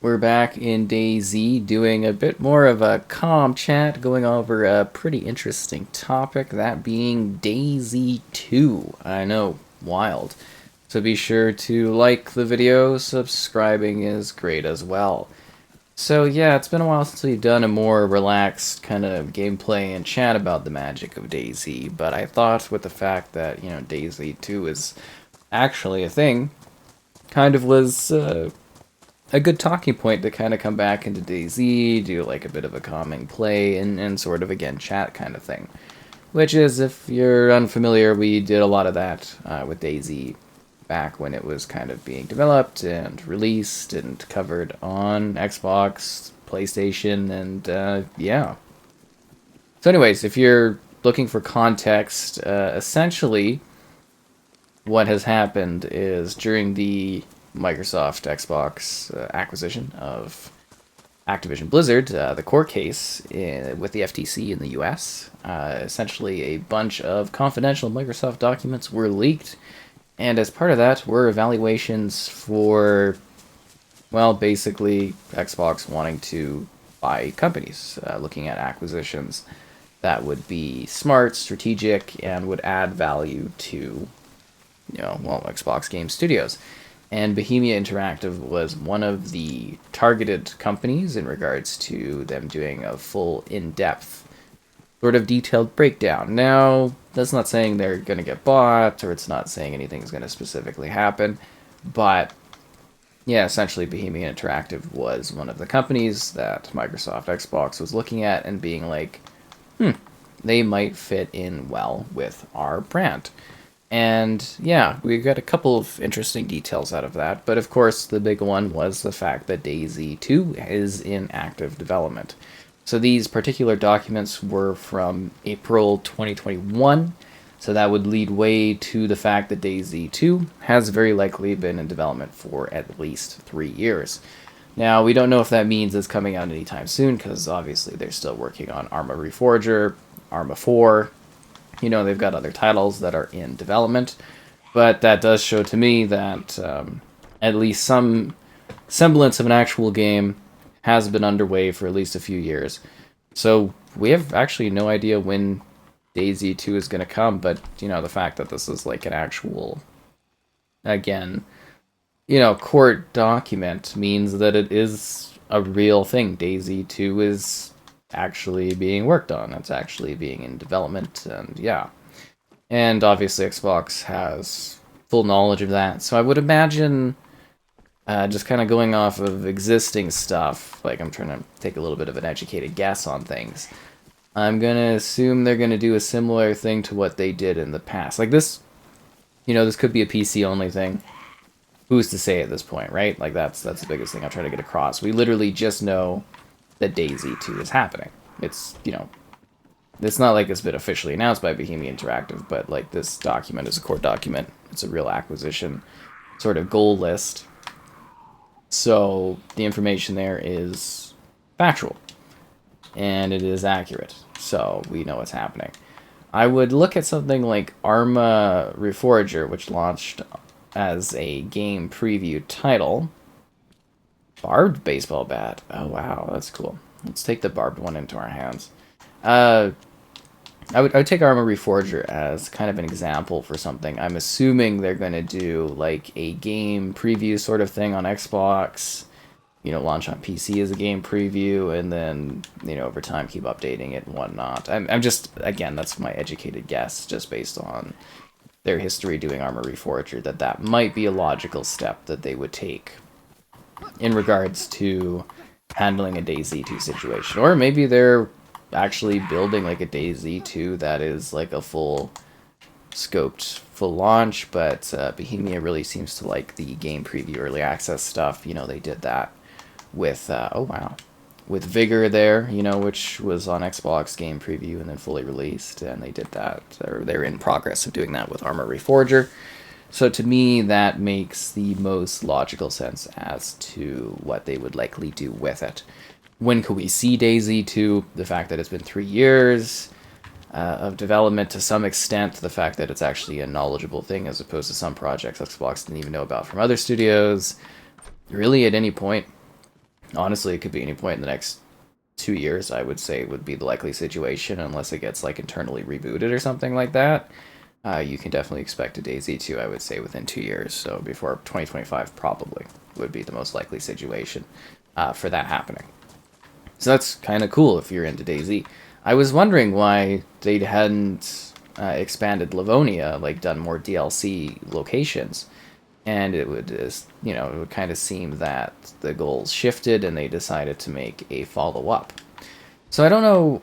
We're back in DayZ doing a bit more of a calm chat, going over a pretty interesting topic, that being DayZ 2. I know, wild. So be sure to like the video, subscribing is great as well. So yeah, it's been a while since we've done a more relaxed kind of gameplay and chat about the magic of DayZ, but I thought with the fact that, DayZ 2 is actually a thing, kind of was a good talking point to kind of come back into DayZ, do like a bit of a calming play, and sort of again chat kind of thing. Which is, if you're unfamiliar, we did a lot of that with DayZ back when it was kind of being developed and released and covered on Xbox, PlayStation, and yeah. So anyways, if you're looking for context, essentially what has happened is during the Microsoft Xbox acquisition of Activision Blizzard, the court case with the FTC in the US. Essentially, a bunch of confidential Microsoft documents were leaked, and as part of that were evaluations for, well, basically Xbox wanting to buy companies, looking at acquisitions that would be smart, strategic, and would add value to, Xbox Game Studios. And Bohemia Interactive was one of the targeted companies in regards to them doing a full in-depth, sort of detailed breakdown. Now, that's not saying they're going to get bought, or it's not saying anything's going to specifically happen, but yeah, essentially Bohemia Interactive was one of the companies that Microsoft Xbox was looking at and being like, they might fit in well with our brand. And yeah, we got a couple of interesting details out of that, but of course the big one was the fact that DayZ 2 is in active development. So these particular documents were from April 2021, so that would lead way to the fact that DayZ 2 has very likely been in development for at least 3 years. Now, we don't know if that means it's coming out anytime soon, because obviously they're still working on Arma Reforger, Arma 4, they've got other titles that are in development, but that does show to me that at least some semblance of an actual game has been underway for at least a few years. So we have actually no idea when DayZ 2 is going to come, but, the fact that this is like an actual, again, court document means that it is a real thing. DayZ 2 is actually being worked on. It's actually being in development, and yeah. And obviously Xbox has full knowledge of that. So I would imagine, just kind of going off of existing stuff, like I'm trying to take a little bit of an educated guess on things, I'm going to assume they're going to do a similar thing to what they did in the past. Like this, this could be a PC only thing. Who's to say at this point, right? Like that's the biggest thing I'm trying to get across. We literally just know that DayZ 2 is happening. It's, it's not like it's been officially announced by Bohemia Interactive, but like this document is a court document. It's a real acquisition sort of goal list. So the information there is factual, and it is accurate. So we know what's happening. I would look at something like Arma Reforger, which launched as a game preview title. Barbed baseball bat. Oh, wow, that's cool. Let's take the barbed one into our hands. I would take Arma Reforger as kind of an example for something. I'm assuming they're going to do like a game preview sort of thing on Xbox, launch on PC as a game preview, and then, over time keep updating it and whatnot. I'm just, again, that's my educated guess, just based on their history doing Arma Reforger, that might be a logical step that they would take in regards to handling a DayZ 2 situation. Or maybe they're actually building like a DayZ 2 that is like a full scoped full launch, but Bohemia really seems to like the game preview early access stuff. They did that with with Vigor there, which was on Xbox game preview and then fully released, and they did that, or they're in progress of doing that with Arma Reforger. So to me, that makes the most logical sense as to what they would likely do with it. When could we see DayZ 2? The fact that it's been 3 years of development, to some extent, the fact that it's actually a knowledgeable thing as opposed to some projects Xbox didn't even know about from other studios. Really, at any point, Honestly, it could be any point in the next 2 years, I would say would be the likely situation, unless it gets like internally rebooted or something like that. You can definitely expect a DayZ 2, I would say, within 2 years. So before 2025, probably would be the most likely situation for that happening. So that's kind of cool if you're into DayZ. I was wondering why they hadn't expanded Livonia, like done more DLC locations, and it would it would kind of seem that the goals shifted and they decided to make a follow up. So I don't know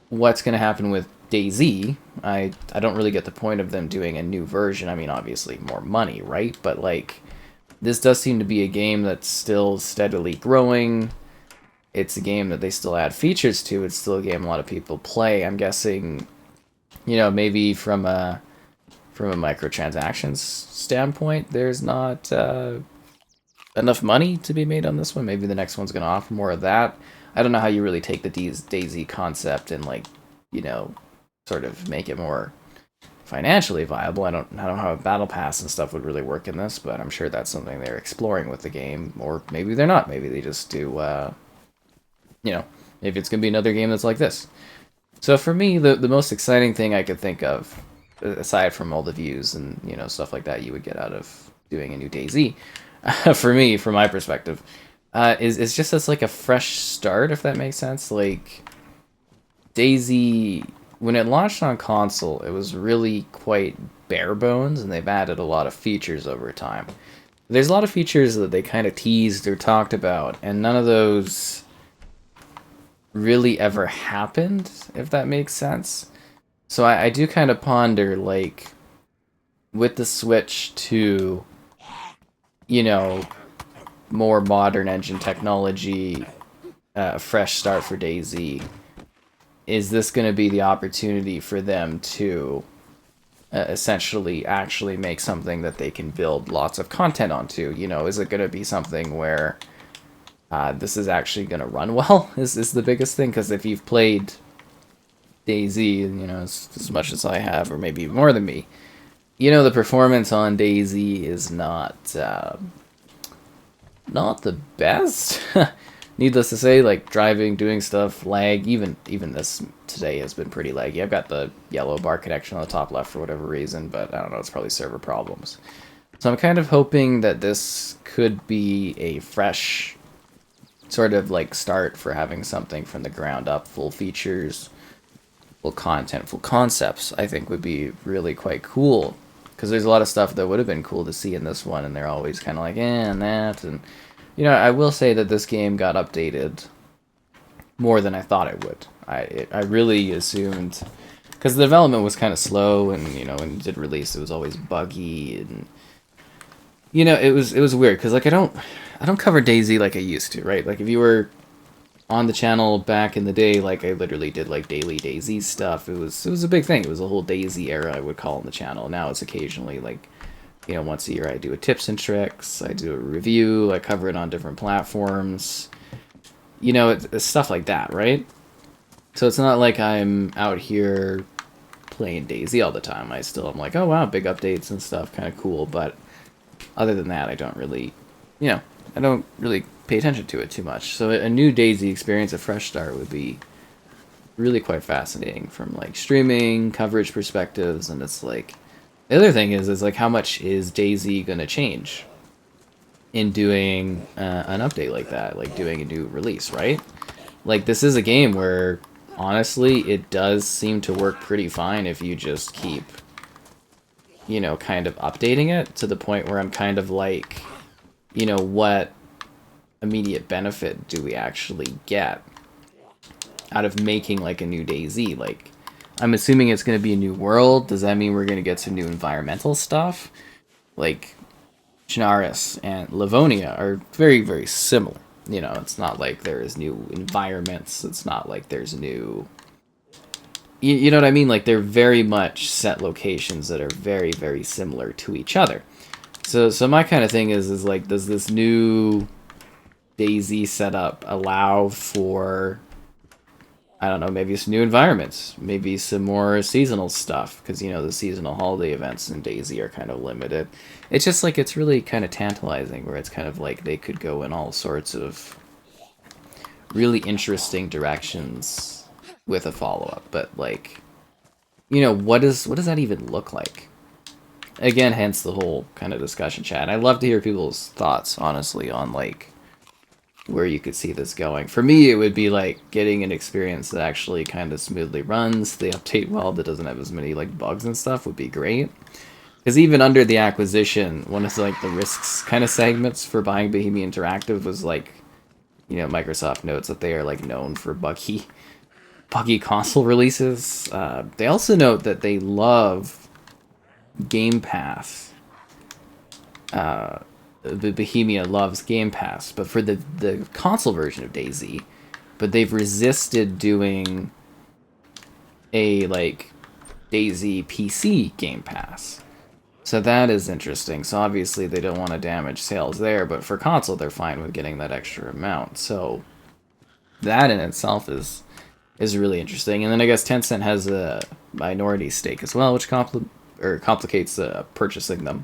what's going to happen with DayZ. I don't really get the point of them doing a new version. I mean, obviously more money, right? But like, this does seem to be a game that's still steadily growing. It's a game that they still add features to. It's still a game a lot of people play. I'm guessing, maybe from a microtransactions standpoint, there's not enough money to be made on this one. Maybe the next one's going to offer more of that. I don't know how you really take the DayZ concept and like, sort of make it more financially viable. I don't know how a battle pass and stuff would really work in this, but I'm sure that's something they're exploring with the game, or maybe they're not. Maybe they just do, maybe it's going to be another game that's like this. So for me, the most exciting thing I could think of, aside from all the views and, stuff like that you would get out of doing a new DayZ, for me, from my perspective, is just as like a fresh start, if that makes sense. Like, DayZ, when it launched on console, it was really quite bare bones, and they've added a lot of features over time. There's a lot of features that they kind of teased or talked about, and none of those really ever happened, if that makes sense. So I do kind of ponder, like, with the switch to, more modern engine technology, a fresh start for DayZ, is this going to be the opportunity for them to essentially actually make something that they can build lots of content onto? Is it going to be something where this is actually going to run well? Is the biggest thing, because if you've played DayZ, as much as I have, or maybe more than me, the performance on DayZ is not the best. Needless to say, like driving, doing stuff, lag, even this today has been pretty laggy. I've got the yellow bar connection on the top left for whatever reason, but I don't know, it's probably server problems. So I'm kind of hoping that this could be a fresh sort of like start for having something from the ground up, full features, full content, full concepts. I think would be really quite cool, because there's a lot of stuff that would have been cool to see in this one, and they're always kind of like, and that, and I will say that this game got updated more than I thought it would. I really assumed, because the development was kind of slow, and when it did release, it was always buggy, and it was weird, because like I don't cover DayZ like I used to, right? Like if you were on the channel back in the day, like I literally did like daily DayZ stuff. It was a big thing. It was a whole DayZ era, I would call, on the channel. Now it's occasionally like, once a year I do a tips and tricks, I do a review, I cover it on different platforms, it's stuff like that, right? So it's not like I'm out here playing DayZ all the time. I'm like, oh wow, big updates and stuff, kind of cool, but other than that, I don't really, I don't really pay attention to it too much. So a new DayZ experience, a fresh start, would be really quite fascinating from like streaming, coverage perspectives, and it's like, the other thing is like, how much is DayZ gonna change in doing an update like that, like doing a new release, right? Like, this is a game where, honestly, it does seem to work pretty fine if you just keep, kind of updating it to the point where I'm kind of like, what immediate benefit do we actually get out of making like a new DayZ? Like, I'm assuming it's going to be a new world. Does that mean we're going to get some new environmental stuff? Like, Chernarus and Livonia are very, very similar. It's not like there's new environments. It's not like there's new... You know what I mean? Like, they're very much set locations that are very, very similar to each other. So my kind of thing is like, does this new DayZ setup allow for, I don't know, maybe some new environments, maybe some more seasonal stuff, because the seasonal holiday events in DayZ are kind of limited. It's just like, it's really kind of tantalizing, where it's kind of like they could go in all sorts of really interesting directions with a follow-up. But like, you know, what does that even look like? Again, hence the whole kind of discussion chat. I'd love to hear people's thoughts, honestly, on like where you could see this going. For me, it would be like getting an experience that actually kind of smoothly runs. The update well that doesn't have as many like bugs and stuff would be great. Because even under the acquisition, one of the, like the risks kind of segments for buying Bohemia Interactive was like, you know, Microsoft notes that they are like known for buggy console releases. They also note that they love Game Pass. The Bohemia loves Game Pass, but for the console version of DayZ, but they've resisted doing a like DayZ PC Game Pass. So that is interesting. So obviously they don't want to damage sales there, but for console they're fine with getting that extra amount. So that in itself is really interesting. And then I guess Tencent has a minority stake as well, which complicates purchasing them.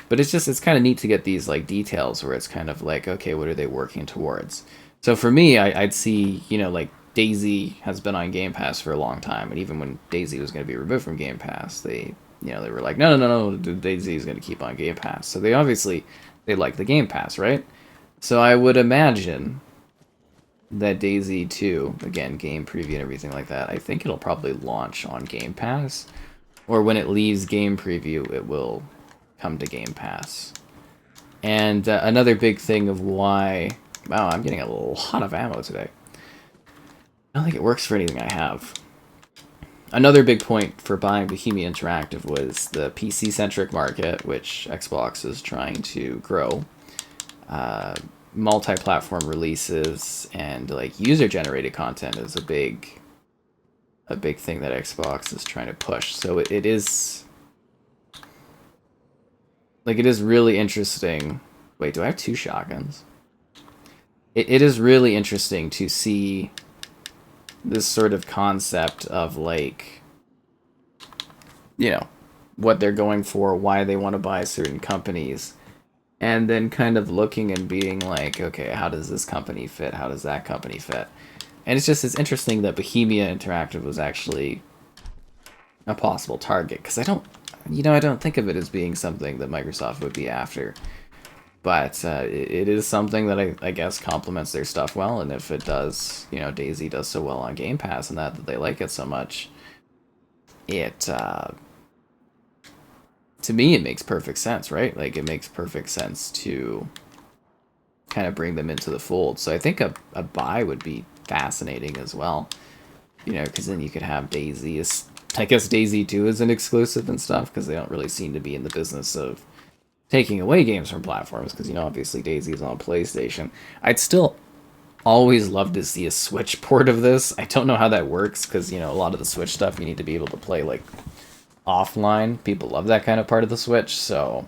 But it's kind of neat to get these like details where it's kind of like, okay, what are they working towards? So for me, I'd see, you know, like DayZ has been on Game Pass for a long time, and even when DayZ was going to be removed from Game Pass, they were like, no, DayZ is going to keep on Game Pass. So they like the Game Pass, right? So I would imagine that DayZ 2, again, game preview and everything like that, I think it'll probably launch on Game Pass, or when it leaves game preview, it will come to Game Pass. And another big thing of why... Wow, I'm getting a lot of ammo today. I don't think it works for anything I have. Another big point for buying Bohemia Interactive was the PC-centric market, which Xbox is trying to grow. Multi-platform releases and like user-generated content is a big thing that Xbox is trying to push. So it is... Like, it is really interesting... Wait, do I have 2 shotguns? It is really interesting to see this sort of concept of, like, you know, what they're going for, why they want to buy certain companies, and then kind of looking and being like, okay, how does this company fit? How does that company fit? And it's interesting that Bohemia Interactive was actually a possible target, because I don't think of it as being something that Microsoft would be after. But it is something that I guess complements their stuff well, and if it does, you know, DayZ does so well on Game Pass and that they like it so much, to me it makes perfect sense, right? Like, it makes perfect sense to kind of bring them into the fold. So I think a buy would be fascinating as well, you know, because then you could have DayZ. I guess DayZ 2 is an exclusive and stuff, because they don't really seem to be in the business of taking away games from platforms, because, you know, obviously DayZ is on PlayStation. I'd still always love to see a Switch port of this. I don't know how that works, because, you know, a lot of the Switch stuff you need to be able to play, like, offline. People love that kind of part of the Switch, so...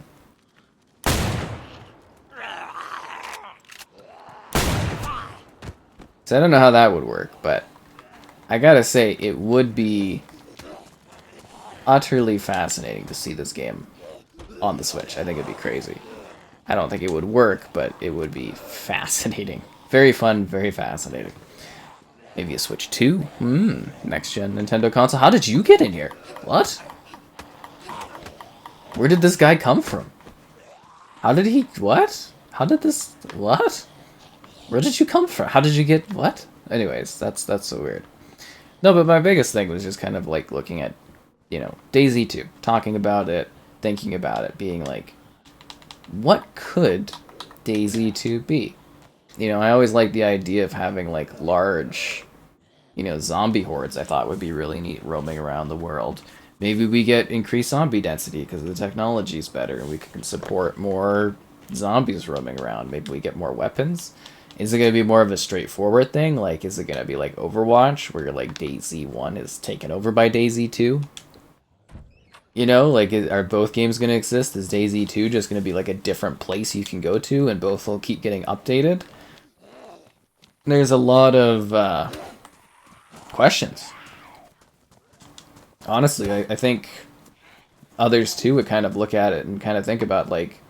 So I don't know how that would work, but I gotta say, it would be utterly fascinating to see this game on the Switch. I think it'd be crazy. I don't think it would work, but it would be fascinating. Very fun, very fascinating. Maybe a Switch 2? Next-gen Nintendo console. How did you get in here? What? Where did this guy come from? How did he... What? How did this... What? Where did you come from? How did you get... What? Anyways, that's so weird. No, but my biggest thing was just kind of like looking at, you know, DayZ 2. Talking about it. Thinking about it, being like, what could DayZ 2 be? You know, I always liked the idea of having like large, you know, zombie hordes. I thought would be really neat roaming around the world. Maybe we get increased zombie density because the technology is better and we can support more zombies roaming around. Maybe we get more weapons. Is it going to be more of a straightforward thing? Like, is it going to be like Overwatch, where like DayZ 1 is taken over by DayZ 2? You know, like, are both games going to exist? Is DayZ 2 just going to be, like, a different place you can go to, and both will keep getting updated? There's a lot of, questions. Honestly, I think others, too, would kind of look at it and kind of think about, like,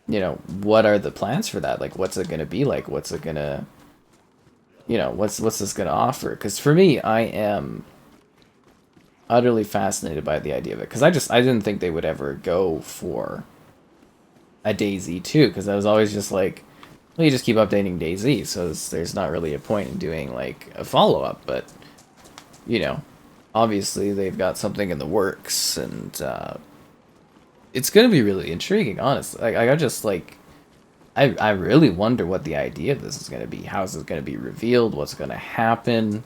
you know, what are the plans for that? Like, what's it going to be like? What's it going to... you know, what's this going to offer? Because for me, I am utterly fascinated by the idea of it. Because I didn't think they would ever go for a DayZ 2, because I was always just like, well, you just keep updating DayZ, so there's not really a point in doing like a follow-up. But you know, obviously they've got something in the works, and it's gonna be really intriguing, honestly. Like, I just like, I really wonder what the idea of this is gonna be. How is it gonna be revealed? What's gonna happen?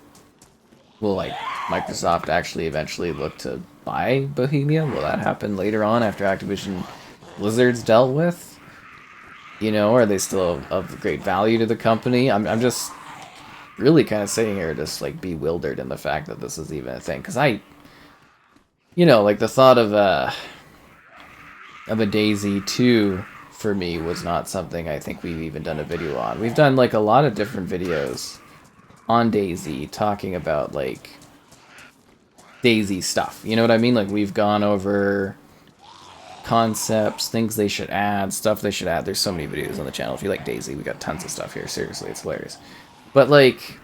Will like Microsoft actually eventually look to buy Bohemia? Will that happen later on after Activision Blizzard's dealt with? You know, are they still of great value to the company? I'm just really kind of sitting here just like bewildered in the fact that this is even a thing. Because you know, like the thought of a DayZ 2 for me was not something I think we've even done a video on. We've done like a lot of different videos on DayZ talking about like DayZ stuff. You know what I mean? Like we've gone over concepts, things they should add, stuff they should add. There's so many videos on the channel. If you like DayZ, we got tons of stuff here. Seriously, it's hilarious. But like,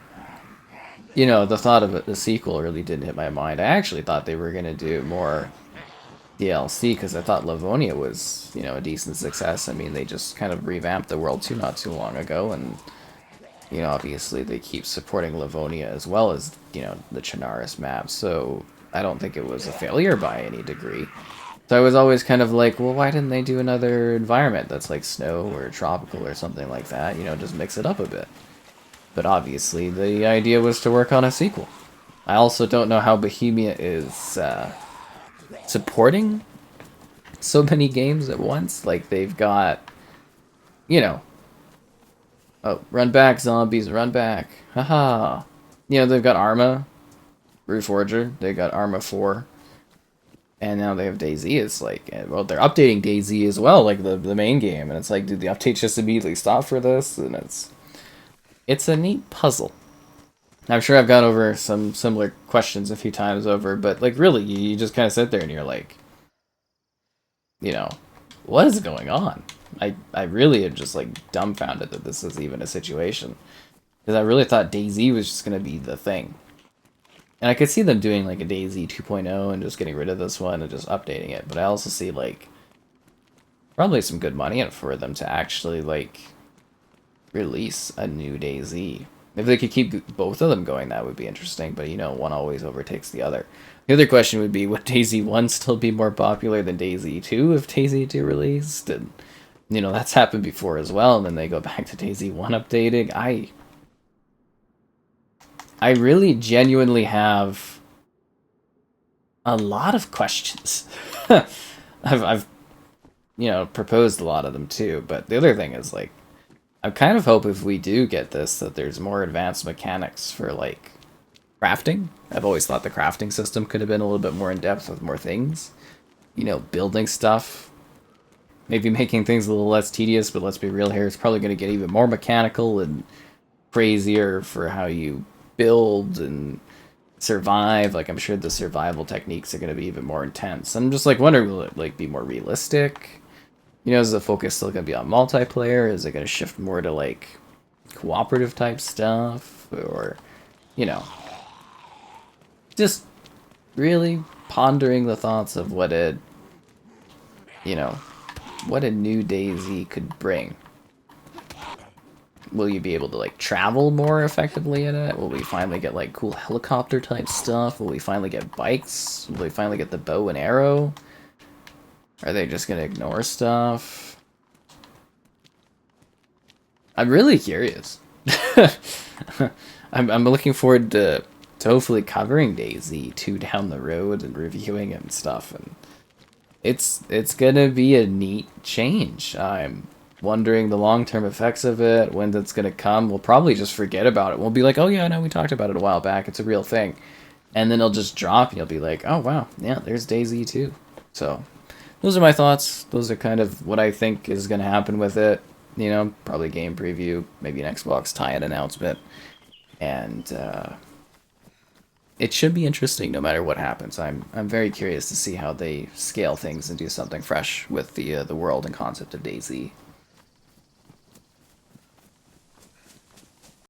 you know, the thought of the sequel really didn't hit my mind. I actually thought they were gonna do more DLC because I thought Livonia was, you know, a decent success. I mean, they just kind of revamped the world not too long ago, and you know, obviously they keep supporting Livonia as well as, you know, the Chernarus map. So I don't think it was a failure by any degree. So I was always kind of like, well, why didn't they do another environment that's like snow or tropical or something like that? You know, just mix it up a bit. But obviously the idea was to work on a sequel. I also don't know how Bohemia is supporting so many games at once. Like they've got, you know, oh, run back, zombies, run back. Haha. You know, they've got Arma, Reforger, they got Arma 4. And now they have DayZ. It's like, well, they're updating DayZ as well, like the main game. And it's like, did the updates just immediately stop for this? And it's a neat puzzle. I'm sure I've gone over some similar questions a few times over, but like really, you just kind of sit there and you're like, you know, what is going on? I really am just like dumbfounded that this is even a situation. Because I really thought DayZ was just going to be the thing. And I could see them doing like a DayZ 2.0 and just getting rid of this one and just updating it. But I also see like probably some good money in it for them to actually like release a new DayZ. If they could keep both of them going, that would be interesting. But you know, one always overtakes the other. The other question would be, would DayZ 1 still be more popular than DayZ 2 if DayZ 2 released? And you know, that's happened before as well, and then they go back to DayZ 1 updating. I really genuinely have a lot of questions. I've you know, proposed a lot of them too, but the other thing is like, I kind of hope if we do get this that there's more advanced mechanics for like crafting. I've always thought the crafting system could have been a little bit more in depth with more things. You know, building stuff. Maybe making things a little less tedious, but let's be real here, it's probably going to get even more mechanical and crazier for how you build and survive. Like, I'm sure the survival techniques are going to be even more intense. I'm just like wondering, will it like be more realistic? You know, is the focus still going to be on multiplayer? Is it going to shift more to like cooperative type stuff? Or, you know, just really pondering the thoughts of what a, you know, what a new DayZ could bring. Will you be able to like travel more effectively in it? Will we finally get like cool helicopter type stuff? Will we finally get bikes? Will we finally get the bow and arrow? Are they just gonna ignore stuff? I'm really curious. I'm looking forward to hopefully covering DayZ 2 down the road and reviewing it and stuff, and it's gonna be a neat change. I'm wondering the long-term effects of it, when that's gonna come. We'll probably just forget about it. We'll be like, oh yeah, no, we talked about it a while back. It's a real thing. And then it'll just drop and you'll be like, oh wow, yeah, there's DayZ 2. So those are my thoughts. Those are kind of what I think is gonna happen with it. You know, probably game preview, maybe an Xbox tie-in announcement. And it should be interesting no matter what happens. I'm very curious to see how they scale things and do something fresh with the world and concept of DayZ.